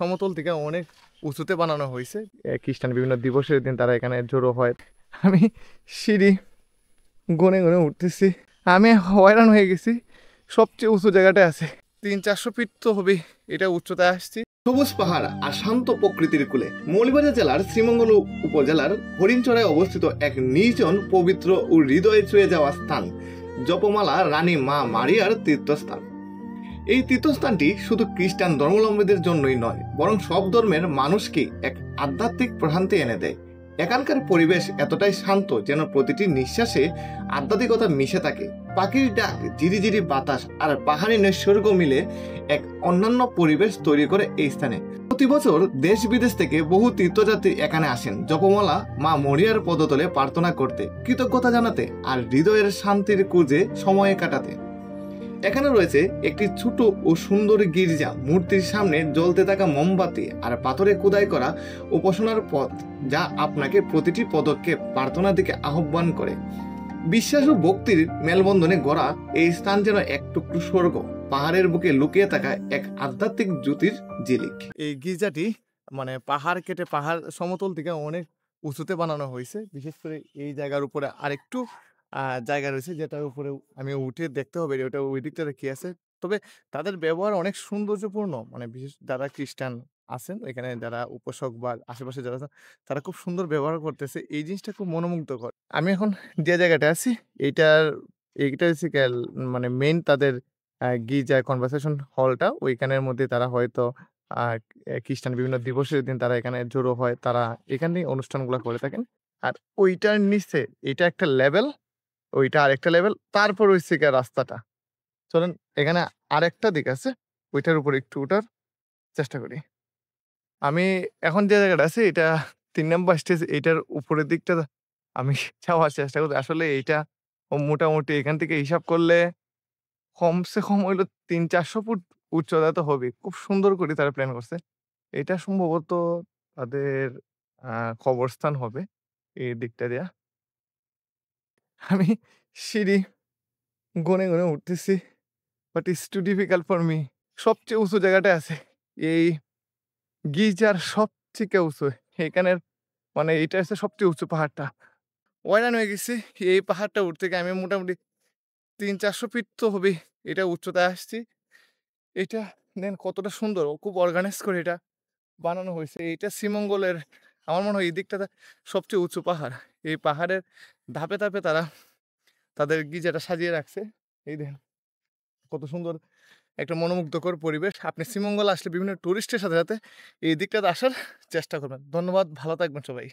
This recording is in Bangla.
সমতল থেকে অনেক উঁচুতে বানানো হয়েছে। খ্রিস্টান বিভিন্ন দিবসের দিন তারা এখানে জড়ো হয়। আমি সিঁড়ি গনে গনে উঠতেছি, আমি হয়রান হয়ে গেছি। সবচেয়ে উঁচু জায়গাটা আছে, 300-400 ফিট তো হবে এটা উচ্চতায় আসছি। সবুজ পাহাড় আর শান্ত প্রকৃতির কূলে মৌলভীবাজার জেলার শ্রীমঙ্গল উপজেলার হরিণচড়ায় অবস্থিত এক নির্জন, পবিত্র ও হৃদয়ে ছুঁয়ে যাওয়া স্থান জপমালা রানী মা মারিয়ার তীর্থস্থান। এই তীর্থস্থানটি শুধু খ্রিস্টান ধর্মাবলম্বীদের জন্যই নয়, বরং সব ধর্মের মানুষকে এক আধ্যাত্মিক প্রশান্তি এনে দেয়। এখানকার পরিবেশ এতটাই শান্ত যেন প্রতিটি নিঃশ্বাসে আধ্যাত্মিকতা মিশে থাকে। পাখির ডাক, ঝিরিঝিরি বাতাস আর পাহাড়ি নৈসর্গ মিলে এক অন্যান্য পরিবেশ তৈরি করে এই স্থানে। প্রতি বছর দেশ বিদেশ থেকে বহু তীর্থযাত্রী এখানে আসেন জপমালা মা মরিয়ার পদতলে প্রার্থনা করতে, কৃতজ্ঞতা জানাতে আর হৃদয়ের শান্তির খুঁজে সময় কাটাতে। এখানে রয়েছে একটি ছোট ও সুন্দর গির্জা, মূর্তির সামনে জ্বলতে থাকা মোমবাতি আর পাথরে খোদাই করা উপাসনার পথ, যা আপনাকে প্রতিটি পদক্ষেপ প্রার্থনার দিকে আহ্বান করে। বিশ্বাস ও ভক্তির মেলবন্ধনে গড়া এই স্থান যেন এক টুকরো স্বর্গ, পাহাড়ের বুকে লুকিয়ে থাকা এক আধ্যাত্মিক জ্যোতির ঝিলিক। এই গির্জাটি মানে পাহাড় কেটে পাহাড় সমতল থেকে অনেক উঁচুতে বানানো হয়েছে। বিশেষ করে এই জায়গার উপরে আরেকটু জায়গা রয়েছে, যেটার উপরে আমি উঠে দেখতে হবে ওটা ওই দিকটাতে কি আছে। তবে তাদের ব্যবহার অনেক সৌন্দর্যপূর্ণ, মানে বিশেষ যারা খ্রিস্টান আছেন এখানে, যারা উপাসক বা আশেপাশে যারা আছেন, তারা খুব সুন্দর ব্যবহার করতেছে। এই জিনিসটা খুব মনোমুগ্ধকর। আমি এখন যে জায়গাটা আছি এইটা হচ্ছে মানে মেইন তাদের গির্জার কনভারসেশন হলটা। ওইখানের মধ্যে তারা হয়তো খ্রিস্টান বিভিন্ন দিবসের দিন তারা এখানে জড়ো হয়, তারা এখানেই অনুষ্ঠানগুলো করে থাকেন। আর ওইটার নিচে এটা একটা লেভেল, ওইটা আরেকটা লেভেল, তারপর হচ্ছে গিয়ে রাস্তাটা। চলেন এখানে আরেকটা দিক আছে, ওইটার উপর একটু ওঠার চেষ্টা করি। আমি এখন যে জায়গাটা আছে এটা ৩ নাম্বার স্টেজ, এইটার উপরের দিকটা আমি যাওয়ার চেষ্টা করি। আসলে এইটা মোটামুটি এখান থেকে হিসাব করলে কমসে কম হইলো ৩00-৪০০ ফুট উচ্চতা তো হবেই। খুব সুন্দর করে তারা প্ল্যান করছে। এটা সম্ভবত তাদের কবরস্থান হবে এই দিকটা দিয়া। আমি সিঁড়ি গনে গনে উঠতেছি, but it's too difficult for me. সবচেয়ে উঁচু জায়গাটায় আছে এই গির্জার, সবথেকে উঁচু এখানের, মানে এটা হচ্ছে সবচেয়ে উঁচু পাহাড়টা। হয়রান হয়ে গেছি এই পাহাড়টা উঠতে গিয়ে। আমি মোটামুটি ৩00-৪০০ ফিট তো হবেই এটা উচ্চতায় আসছি। এটা দেন কতটা সুন্দর, খুব অর্গানাইজ করে এটা বানানো হয়েছে। এইটা শ্রীমঙ্গলের, আমার মনে হয় এই দিকটাতে সবচেয়ে উঁচু পাহাড়। এই পাহাড়ের ধাপে ধাপে তারা তাদের গির্জাটা সাজিয়ে রাখছে। এই দেখেন কত সুন্দর একটা মনোমুগ্ধকর পরিবেশ। আপনি শ্রীমঙ্গল আসলে বিভিন্ন টুরিস্টের সাথে সাথে এই দিকটাতে আসার চেষ্টা করবেন। ধন্যবাদ, ভালো থাকবেন সবাই।